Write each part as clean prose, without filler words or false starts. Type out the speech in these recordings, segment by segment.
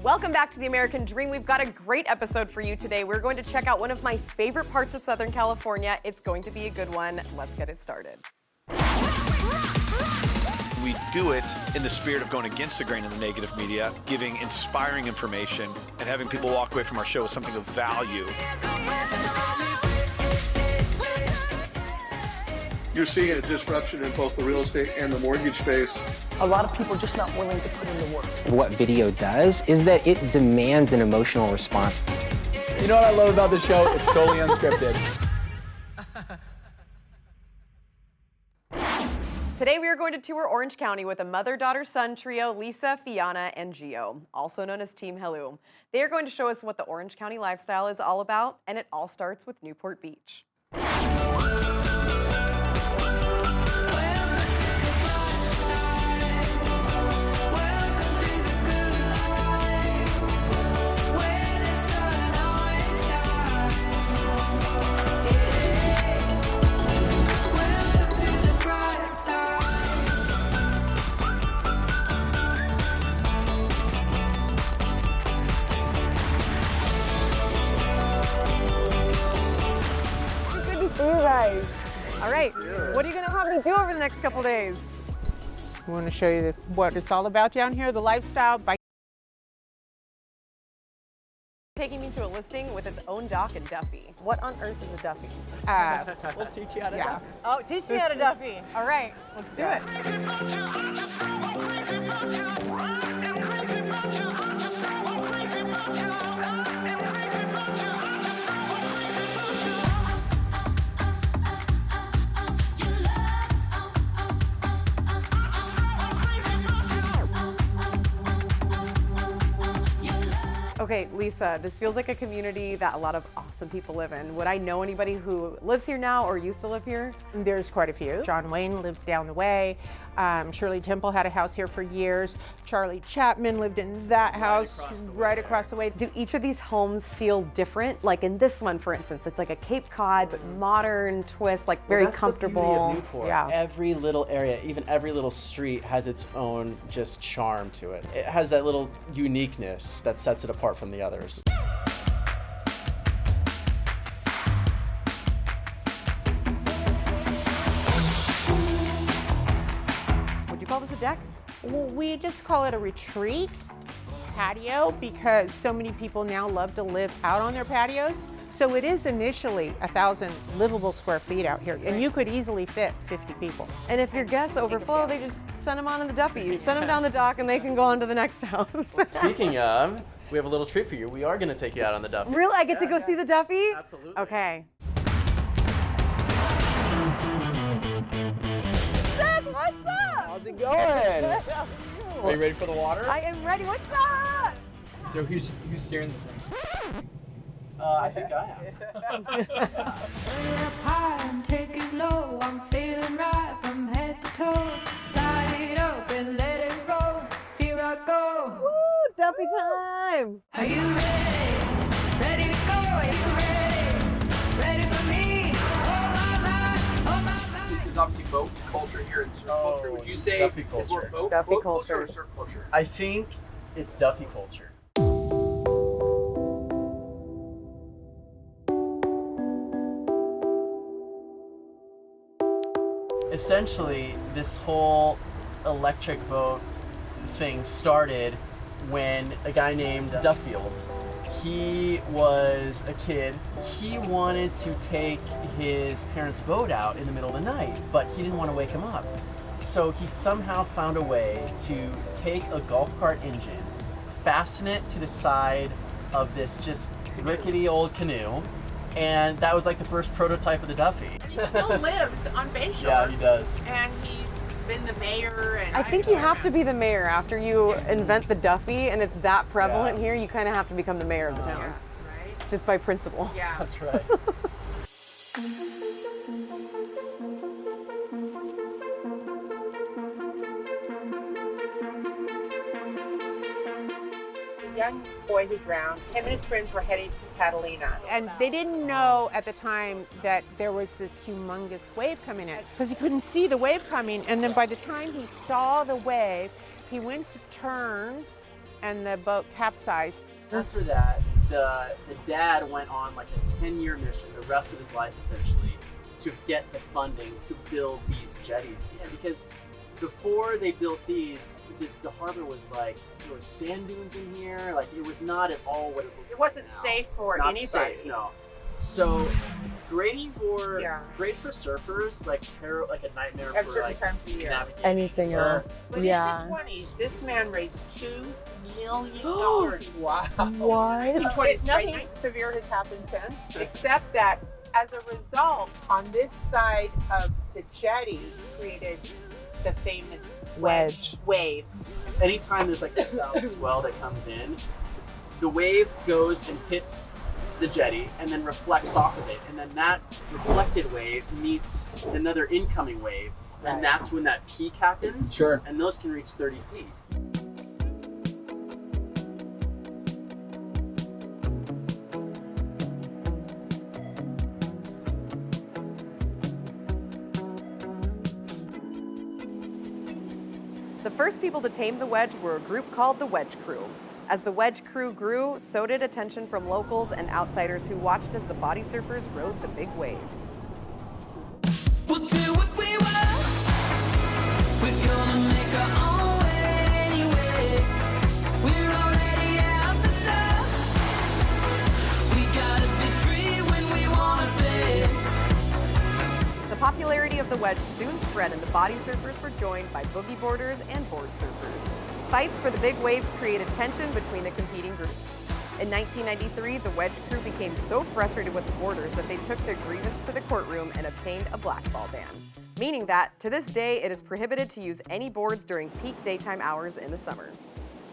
Welcome back to The American Dream. We've got a great episode for you today. We're going to check out one of my favorite parts of Southern California. It's going to be a good one. Let's get it started. We do it in the spirit of going against the grain of the negative media, giving inspiring information, and having people walk away from our show with something of value. You're seeing a disruption in both the real estate and the mortgage space. A lot of people are just not willing to put in the work. What video does is that it demands an emotional response. You know what I love about the show? It's totally unscripted. Today we are going to tour Orange County with a mother-daughter-son trio, Lisa, Fianna, and Gio, also known as Team Helou. They are going to show us what the Orange County lifestyle is all about, and it all starts with Newport Beach. All right, what are you going to have me do over the next couple days? I want to show you what it's all about down here, the lifestyle. Taking me to a listing with its own dock and Duffy. What on earth is a Duffy? We'll teach you how to Duffy. Oh, teach me how to Duffy. All right, let's do it. Okay, Lisa, this feels like a community that a lot of awesome people live in. Would I know anybody who lives here now or used to live here? There's quite a few. John Wayne lived down the way. Shirley Temple had a house here for years. Charlie Chapman lived in that house right across the way. Do each of these homes feel different? Like in this one, for instance, it's like a Cape Cod, but modern twist, like very comfortable. The beauty of Newport. Yeah. Every little area, even every little street has its own just charm to it. It has that little uniqueness that sets it apart from the others. Would you call this a deck? Well, we just call it a retreat patio because so many people now love to live out on their patios. So it is initially 1,000 livable square feet out here, and you could easily fit 50 people. And if your guests overflow, they just send them on in the Duffy. You send them down the dock and they can go on to the next house. Well, speaking of, we have a little treat for you. We are going to take you out on the Duffy. Really? I get to go see the Duffy? Absolutely. Okay. What's up? How's it going? Are you ready for the water? I am ready. What's up? So who's steering this thing? I think I am. Turn it up high and take it low. I'm feeling right from head to toe. Light it up and let it roll. Here I go. Woo, Duffy time. Are you ready? Ready to go? Are you ready? Ready for me? Oh my mind. There's obviously boat culture here and surf culture. Would you say Duffy it's more culture. boat Duffy culture or culture. surf culture? I think it's Duffy culture. Essentially, this whole electric boat thing started when a guy named Duffield, he was a kid. He wanted to take his parents' boat out in the middle of the night, but he didn't want to wake him up. So he somehow found a way to take a golf cart engine, fasten it to the side of this just rickety old canoe, and that was like the first prototype of the Duffy. He still lives on Bayshore. Yeah, he does. And he's been the mayor. And I think you have to be the mayor after you invent the Duffy, and it's that prevalent here. You kind of have to become the mayor of the town, right? just by principle. Yeah. That's right. Young boy who drowned. Him and his friends were heading to Catalina. And they didn't know at the time that there was this humongous wave coming in because he couldn't see the wave coming. And then by the time he saw the wave, he went to turn and the boat capsized. After that, the dad went on like a 10-year mission, the rest of his life essentially, to get the funding to build these jetties. Yeah, because before they built these, the harbor was like, there were sand dunes in here. Like, it was not at all what it looks like. It wasn't now. safe for Not anybody. safe, no. So great for surfers, like like a nightmare At for certain like times of year. navigating. Anything else? But in the 20s, this man raised $2 million. Wow. What? Nothing severe has happened since, except that as a result, on this side of the jetty created the famous wedge wave. Anytime there's like a south swell that comes in, the wave goes and hits the jetty and then reflects off of it, and then that reflected wave meets another incoming wave, and that's when that peak happens. Sure. And those can reach 30 feet. The first people to tame the wedge were a group called the Wedge Crew. As the Wedge Crew grew, so did attention from locals and outsiders who watched as the body surfers rode the big waves. We'll do what we will. We're gonna make our own way anyway. We're already out the door. We gotta be free when we wanna be. The popularity of the wedge soon spread, and the body surfers were joined by boogie boarders and board surfers. Fights for the big waves created tension between the competing groups. In 1993, the Wedge Crew became so frustrated with the boarders that they took their grievance to the courtroom and obtained a blackball ban, meaning that, to this day, it is prohibited to use any boards during peak daytime hours in the summer.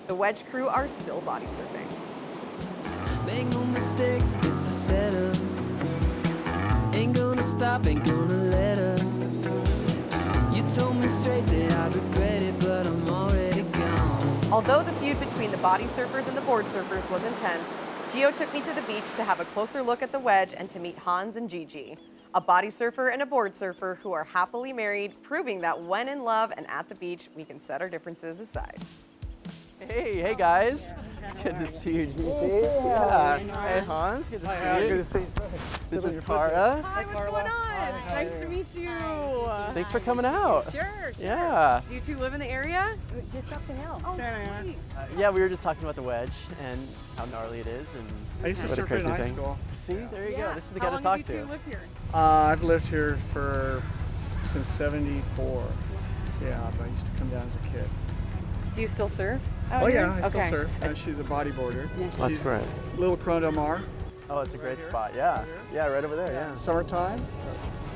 The Wedge Crew are still body surfing. Make no mistake, it's a setup. Ain't gonna stop, ain't gonna let up. You told me straight that I'd regret it, but I'm already gone. Although the feud between the body surfers and the board surfers was intense, Gio took me to the beach to have a closer look at the wedge and to meet Hans and Gigi, a body surfer and a board surfer who are happily married, proving that when in love and at the beach, we can set our differences aside. Hey guys. Good to see you, Gigi. Yeah. Hey Hans, good to see you. Good to see you. This is Cara. Hi, what's going on? Nice to meet you. Thanks for coming out. Sure. Yeah. Do you two live in the area? Just up the hill. Oh, sweet. Yeah, we were just talking about the wedge and how gnarly it is, and I used to what a surf in crazy high thing. school. See, there you go. This is the How guy to long talk have you to. two lived here? I've lived here since '74. Yeah, but I used to come down as a kid. Do you still surf? Oh yeah, I still Okay. surf. And she's a bodyboarder. That's She's great. Little Corona Del Mar. Oh, it's a great here? spot. Yeah. Right here? Yeah, right over there. Yeah. Summertime,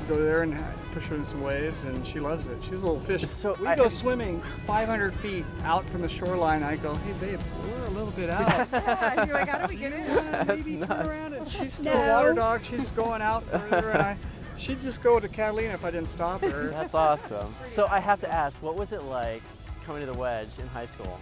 go there and push her in some waves, and she loves it. She's a little fish. So we go swimming 500 feet out from the shoreline. I go, hey babe, we're a little bit out. Yeah, you're like, how do we get in? Maybe turn nuts. around. And she's still a water dog. She's going out further, and she'd just go to Catalina if I didn't stop her. That's awesome. So I have to ask, what was it like coming to the wedge in high school?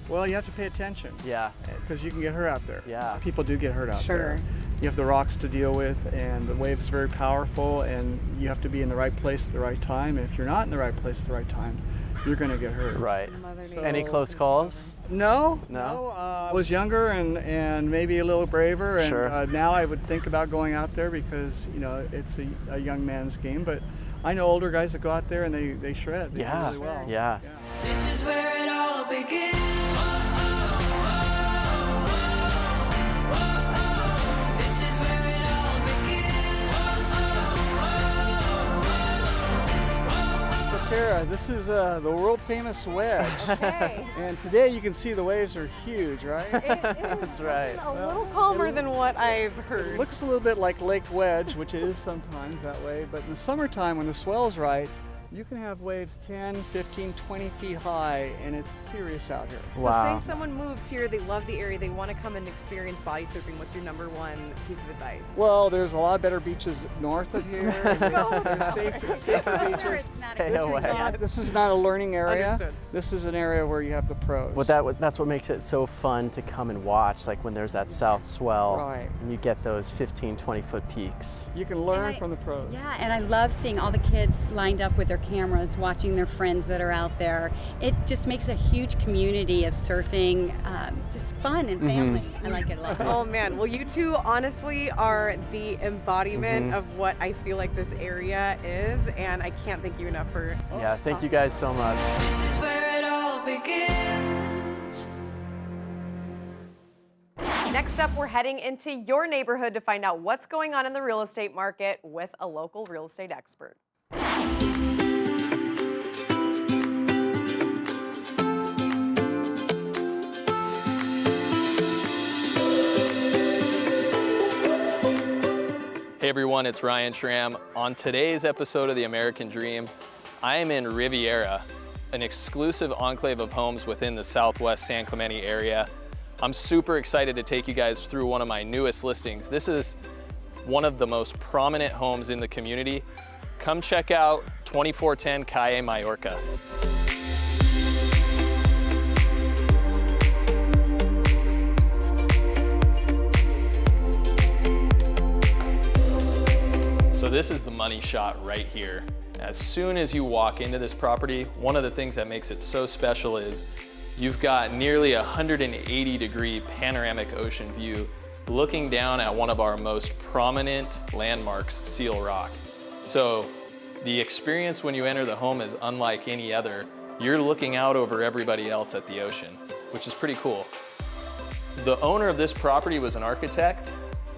Well, you have to pay attention. Yeah. Because you can get hurt out there. Yeah. People do get hurt out there. You have the rocks to deal with, and the wave's very powerful, and you have to be in the right place at the right time. And if you're not in the right place at the right time, you're going to get hurt. Right. So- Any close calls? No. No? I was younger and maybe a little braver, and Sure. Now I would think about going out there because, you know, it's a young man's game. But I know older guys that go out there and they shred. They do Yeah. really well. Yeah. This is where it all begins. This is where it all begins. So Kara, this is the world famous wedge. Okay. And today you can see the waves are huge, right? That's right. A little calmer than what I've heard. It looks a little bit like Lake Wedge, which it is sometimes that way, but in the summertime when the swell's right, you can have waves 10, 15, 20 feet high, and it's serious out here. Wow. So say someone moves here, they love the area, they want to come and experience body surfing. What's your number one piece of advice? Well, there's a lot of better beaches north of here. And there's safer beaches. Stay away. This is not a learning area. Understood. This is an area where you have the pros. Well, that's what makes it so fun to come and watch, like when there's that south swell Right. and you get those 15, 20 foot peaks. You can learn I- from the pros. Yeah, and I love seeing all the kids lined up with their cameras, watching their friends that are out there. It just makes a huge community of surfing, just fun and family. I like it a lot. Oh man, well you two honestly are the embodiment of what I feel like this area is, and I can't thank you enough for Yeah, thank you guys so much. This is where it all begins. Next up, we're heading into your neighborhood to find out what's going on in the real estate market with a local real estate expert. Hey everyone, it's Ryan Schramm. On today's episode of The American Dream, I am in Riviera, an exclusive enclave of homes within the Southwest San Clemente area. I'm super excited to take you guys through one of my newest listings. This is one of the most prominent homes in the community. Come check out 2410 Calle Mallorca. So this is the money shot right here. As soon as you walk into this property, one of the things that makes it so special is you've got nearly 180-degree panoramic ocean view looking down at one of our most prominent landmarks, Seal Rock. So the experience when you enter the home is unlike any other. You're looking out over everybody else at the ocean, which is pretty cool. The owner of this property was an architect,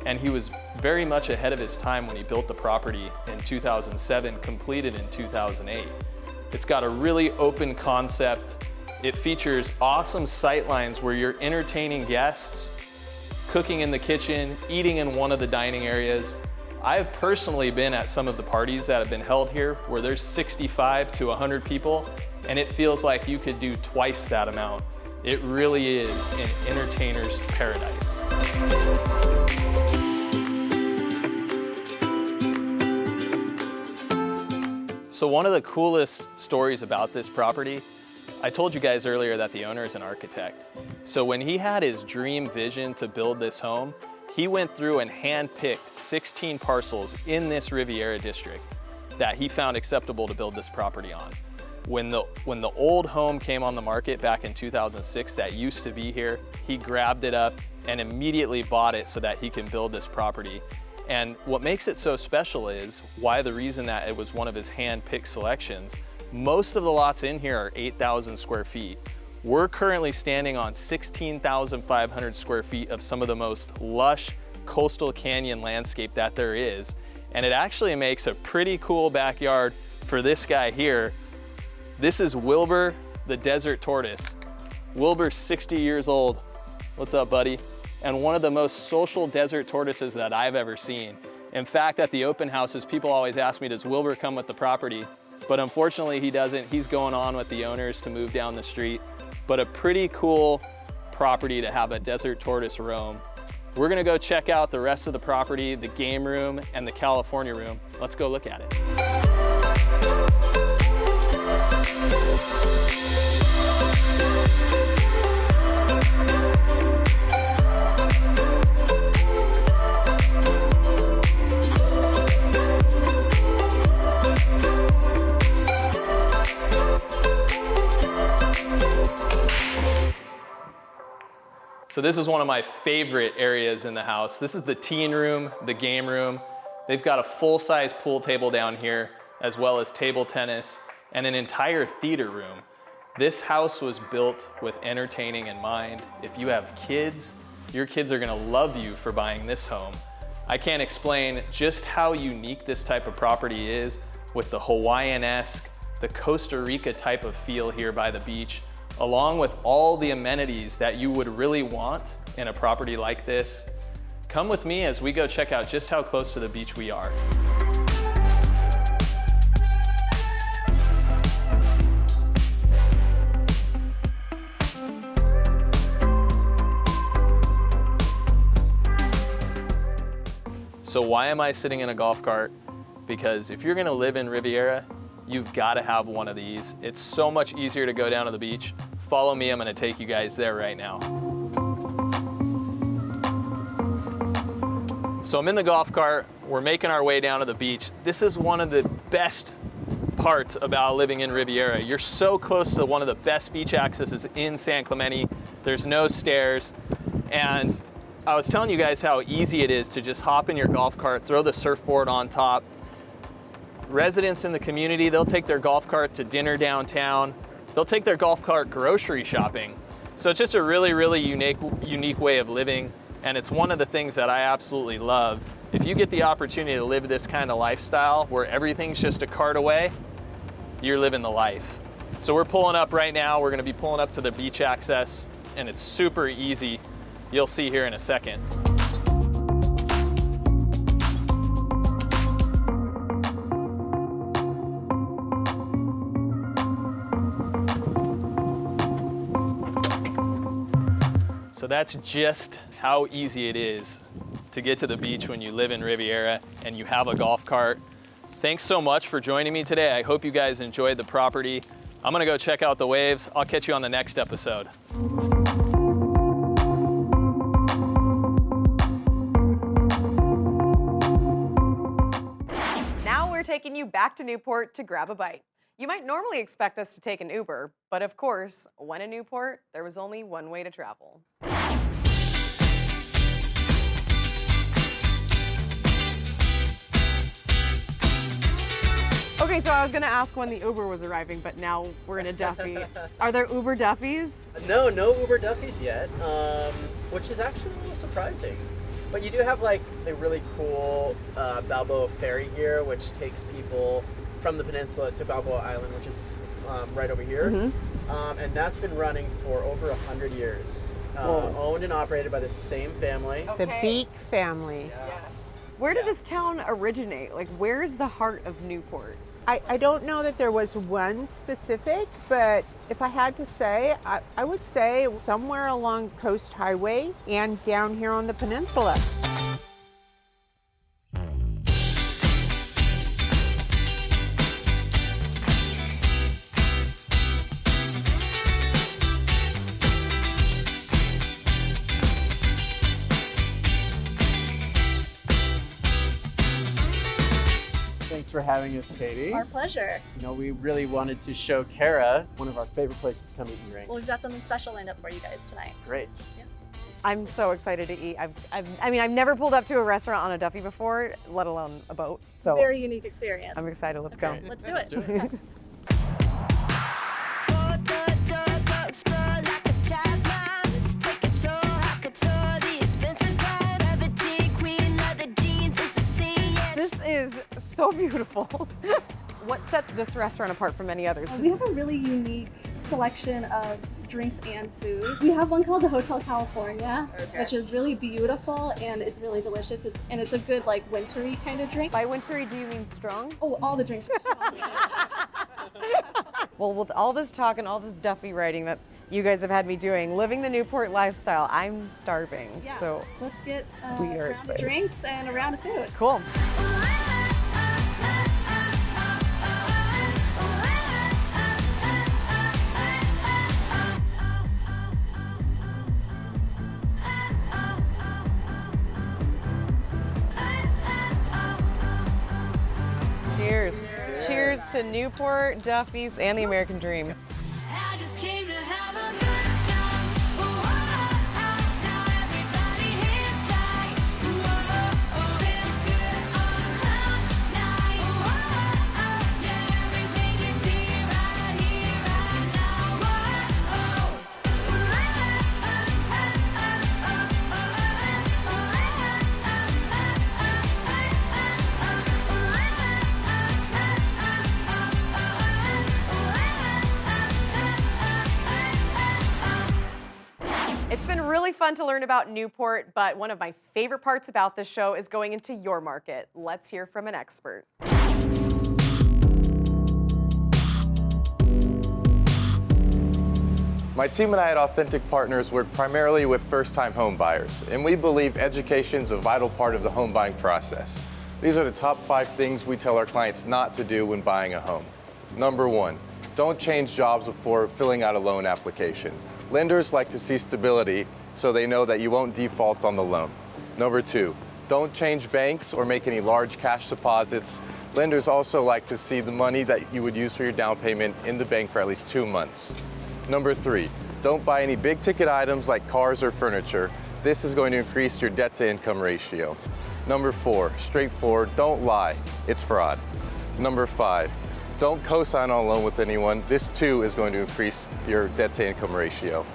and he was very much ahead of his time when he built the property in 2007, completed in 2008. It's got a really open concept. It features awesome sightlines where you're entertaining guests, cooking in the kitchen, eating in one of the dining areas. I've personally been at some of the parties that have been held here where there's 65 to 100 people, and it feels like you could do twice that amount. It really is an entertainer's paradise. So one of the coolest stories about this property, I told you guys earlier that the owner is an architect. So when he had his dream vision to build this home, he went through and handpicked 16 parcels in this Riviera district that he found acceptable to build this property on. When the old home came on the market back in 2006 that used to be here, he grabbed it up and immediately bought it so that he can build this property. And what makes it so special is why the reason that it was one of his hand-picked selections. Most of the lots in here are 8,000 square feet. We're currently standing on 16,500 square feet of some of the most lush coastal canyon landscape that there is. And it actually makes a pretty cool backyard for this guy here. This is Wilbur, the desert tortoise. Wilbur's 60 years old. What's up, buddy? And one of the most social desert tortoises that I've ever seen. In fact, at the open houses, people always ask me, does Wilbur come with the property? But unfortunately he doesn't. He's going on with the owners to move down the street. But a pretty cool property to have a desert tortoise roam. We're gonna go check out the rest of the property, the game room and the California room. Let's go look at it. So this is one of my favorite areas in the house. This is the teen room, the game room. They've got a full-size pool table down here, as well as table tennis, and an entire theater room. This house was built with entertaining in mind. If you have kids, your kids are gonna love you for buying this home. I can't explain just how unique this type of property is with the Hawaiian-esque, the Costa Rica type of feel here by the beach, along with all the amenities that you would really want in a property like this. Come with me as we go check out just how close to the beach we are. So why am I sitting in a golf cart? Because if you're gonna live in Riviera, you've gotta have one of these. It's so much easier to go down to the beach. Follow me, I'm gonna take you guys there right now. So I'm in the golf cart, we're making our way down to the beach. This is one of the best parts about living in Riviera. You're so close to one of the best beach accesses in San Clemente. There's no stairs. And I was telling you guys how easy it is to just hop in your golf cart, throw the surfboard on top. Residents in the community, they'll take their golf cart to dinner downtown. They'll take their golf cart grocery shopping. So it's just a really, really unique way of living. And it's one of the things that I absolutely love. If you get the opportunity to live this kind of lifestyle where everything's just a cart away, you're living the life. So we're pulling up right now. We're gonna be pulling up to the beach access, and it's super easy. You'll see here in a second. So that's just how easy it is to get to the beach when you live in Riviera and you have a golf cart. Thanks so much for joining me today. I hope you guys enjoyed the property. I'm gonna go check out the waves. I'll catch you on the next episode. Now we're taking you back to Newport to grab a bite. You might normally expect us to take an Uber, but of course, when in Newport, there was only one way to travel. Okay, so I was gonna ask when the Uber was arriving, but now we're in a Duffy. Are there Uber Duffys? No Uber Duffys yet, which is actually a little surprising. But you do have like a really cool Balboa ferry here, which takes people from the peninsula to Balboa Island, which is right over here. And that's been running for over 100 years. Owned and operated by the same family. The Beek family. Yes. Where did this town originate? Like, where's the heart of Newport? I don't know that there was one specific, but if I had to say, I would say somewhere along Coast Highway and down here on the peninsula. Thanks for having us, Katie. Our pleasure. You know, we really wanted to show Kara one of our favorite places to come eat and drink. Well, we've got something special lined up for you guys tonight. Great. Yeah. I'm so excited to eat. I've never pulled up to a restaurant on a Duffy before, let alone a boat. So Very unique experience. I'm excited. Let's Okay, go. let's do it. This is so beautiful. What sets this restaurant apart from any others? We have a really unique selection of drinks and food. We have one called the Hotel California, which is really beautiful and it's really delicious. It's a good like wintry kind of drink. By wintry, do you mean strong? Oh, all the drinks are strong. Well, with all this talk and all this Duffy writing that you guys have had me doing, living the Newport lifestyle, I'm starving. Yeah. So let's get we a are round excited. of drinks and a round of food. Cool. Cheers. Cheers to Newport, Duffy's, and the American Dream. I just came to have a good time. Now everybody hits like, feels good on cloud nine. Yeah, everything you see right here, right It's been really fun to learn about Newport, but one of my favorite parts about this show is going into your market. Let's hear from an expert. My team and I at Authentic Partners work primarily with first-time home buyers, and we believe education is a vital part of the home buying process. These are the top 5 things we tell our clients not to do when buying a home. Number 1, don't change jobs before filling out a loan application. Lenders like to see stability so they know that you won't default on the loan. Number 2, don't change banks or make any large cash deposits Lenders also like to see the money that you would use for your down payment in the bank for at least 2 months. Number 3, don't buy any big ticket items like cars or furniture. This is going to increase your debt to income ratio. Number 4, straightforward, don't lie, it's fraud. Number 5, don't co-sign on a loan with anyone. This too is going to increase your debt to income ratio.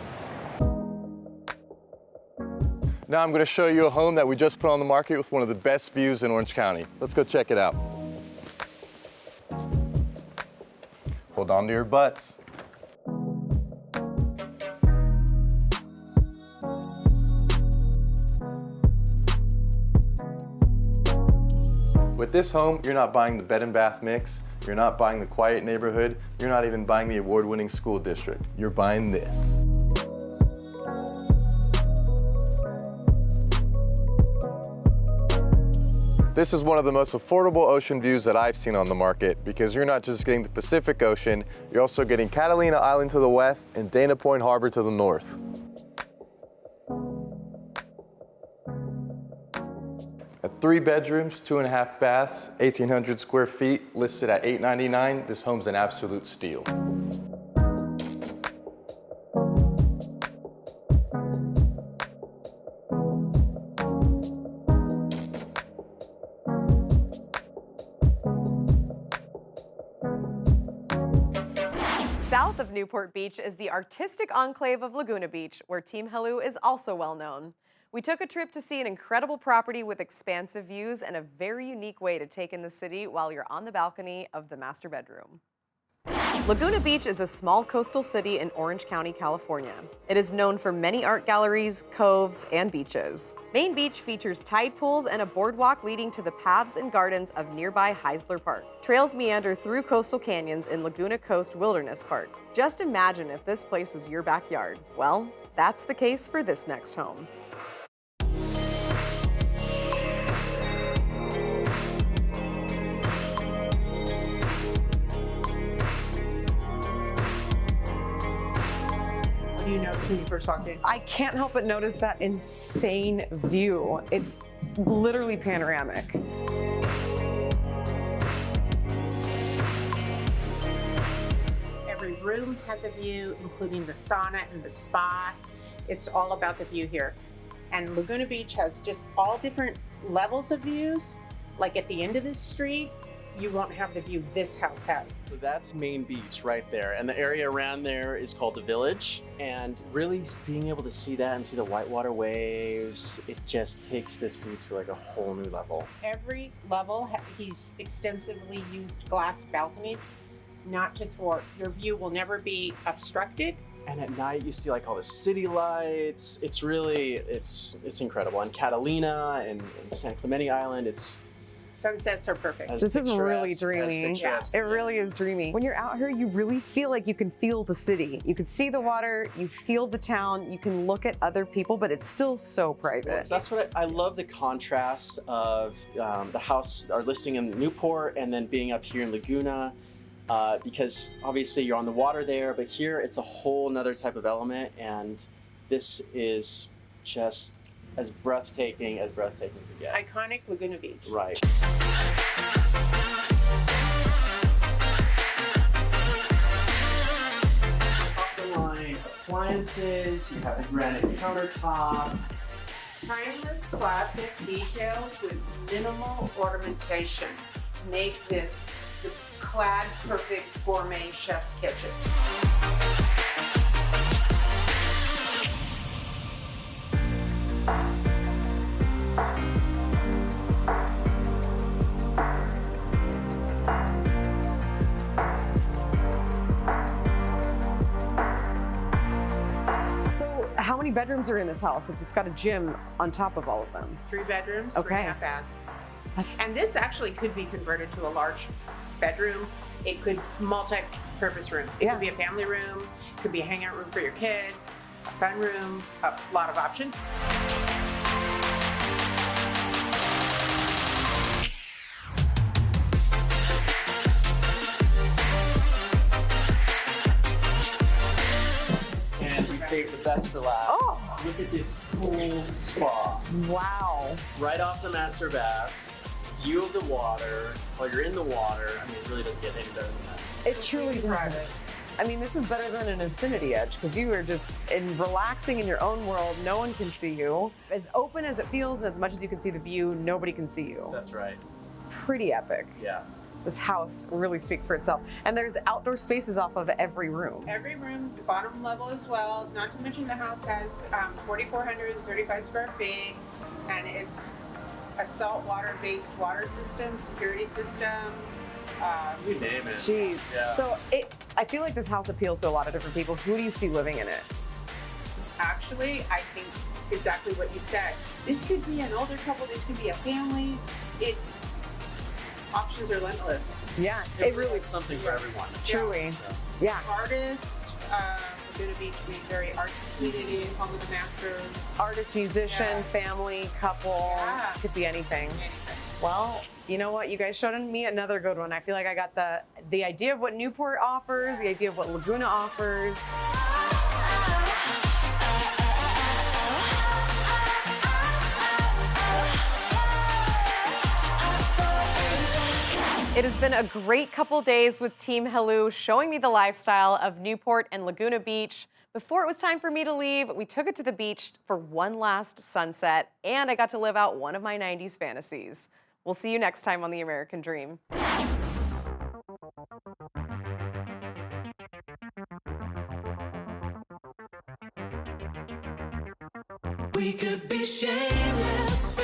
Now I'm going to show you a home that we just put on the market with one of the best views in Orange County. Let's go check it out. Hold on to your butts. With this home, you're not buying the bed and bath mix, you're not buying the quiet neighborhood, you're not even buying the award-winning school district. You're buying this. This is one of the most affordable ocean views that I've seen on the market because you're not just getting the Pacific Ocean, you're also getting Catalina Island to the west and Dana Point Harbor to the north. At 3 bedrooms, 2.5 baths, 1,800 square feet, listed at $899, this home's an absolute steal. South of Newport Beach is the artistic enclave of Laguna Beach, where Team Helou is also well known. We took a trip to see an incredible property with expansive views and a very unique way to take in the city while you're on the balcony of the master bedroom. Laguna Beach is a small coastal city in Orange County, California. It is known for many art galleries, coves, and beaches. Main Beach features tide pools and a boardwalk leading to the paths and gardens of nearby Heisler Park. Trails meander through coastal canyons in Laguna Coast Wilderness Park. Just imagine if this place was your backyard. Well, that's the case for this next home. Do you know when you first walked in? I can't help but notice that insane view. It's literally panoramic. Every room has a view, including the sauna and the spa. It's all about the view here. And Laguna Beach has just all different levels of views. Like at the end of this street, you won't have the view this house has. So that's Main Beach right there. And the area around there is called the Village. And really being able to see that and see the whitewater waves, it just takes this view to like a whole new level. Every level, he's extensively used glass balconies, not to thwart. Your view will never be obstructed. And at night you see like all the city lights. It's really, it's incredible. And Catalina and San Clemente Island, sunsets are perfect. This is really dreamy. Yeah. It really is dreamy. When you're out here, you really feel like you can feel the city. You can see the water, you feel the town, you can look at other people, but it's still so private. That's what I love, the contrast of the house, our listing in Newport, and then being up here in Laguna, because obviously you're on the water there, but here it's a whole nother type of element, and this is just as breathtaking could get. Iconic Laguna Beach. Right. Off the line appliances, you have the granite countertop. Timeless classic details with minimal ornamentation make this the clad perfect gourmet chef's kitchen. How many bedrooms are in this house if it's got a gym on top of all of them? 3 bedrooms, Okay. 3.5 baths. And this actually could be converted to a large bedroom. It could multi-purpose room. It could be a family room, it could be a hangout room for your kids, a fun room, a lot of options. Save the best for last. Oh! Look at this cool spa. Wow. Right off the master bath. view of the water while you're in the water. I mean, it really doesn't get any better than that. It truly doesn't. I mean, this is better than an infinity edge because you are just relaxing in your own world. No one can see you. As open as it feels, and as much as you can see the view, nobody can see you. That's right. Pretty epic. Yeah. This house really speaks for itself. And there's outdoor spaces off of every room. Every room, bottom level as well. Not to mention the house has 4,435 square feet, and it's a saltwater-based water system, security system. You name it. Jeez. Yeah. So I feel like this house appeals to a lot of different people. Who do you see living in it? Actually, I think exactly what you said. This could be an older couple. This could be a family. Options are limitless. Yeah, it really is something for everyone. Truly. Yeah. Artist, Laguna Beach being very articulated, home of the masters. Artist, musician, family, couple. Yeah. Could be anything. Well, you know what? You guys showed me another good one. I feel like I got the idea of what Newport offers, the idea of what Laguna offers. It has been a great couple days with Team Helou showing me the lifestyle of Newport and Laguna Beach. Before it was time for me to leave, we took it to the beach for one last sunset, and I got to live out one of my 90s fantasies. We'll see you next time on The American Dream. We could be shameless.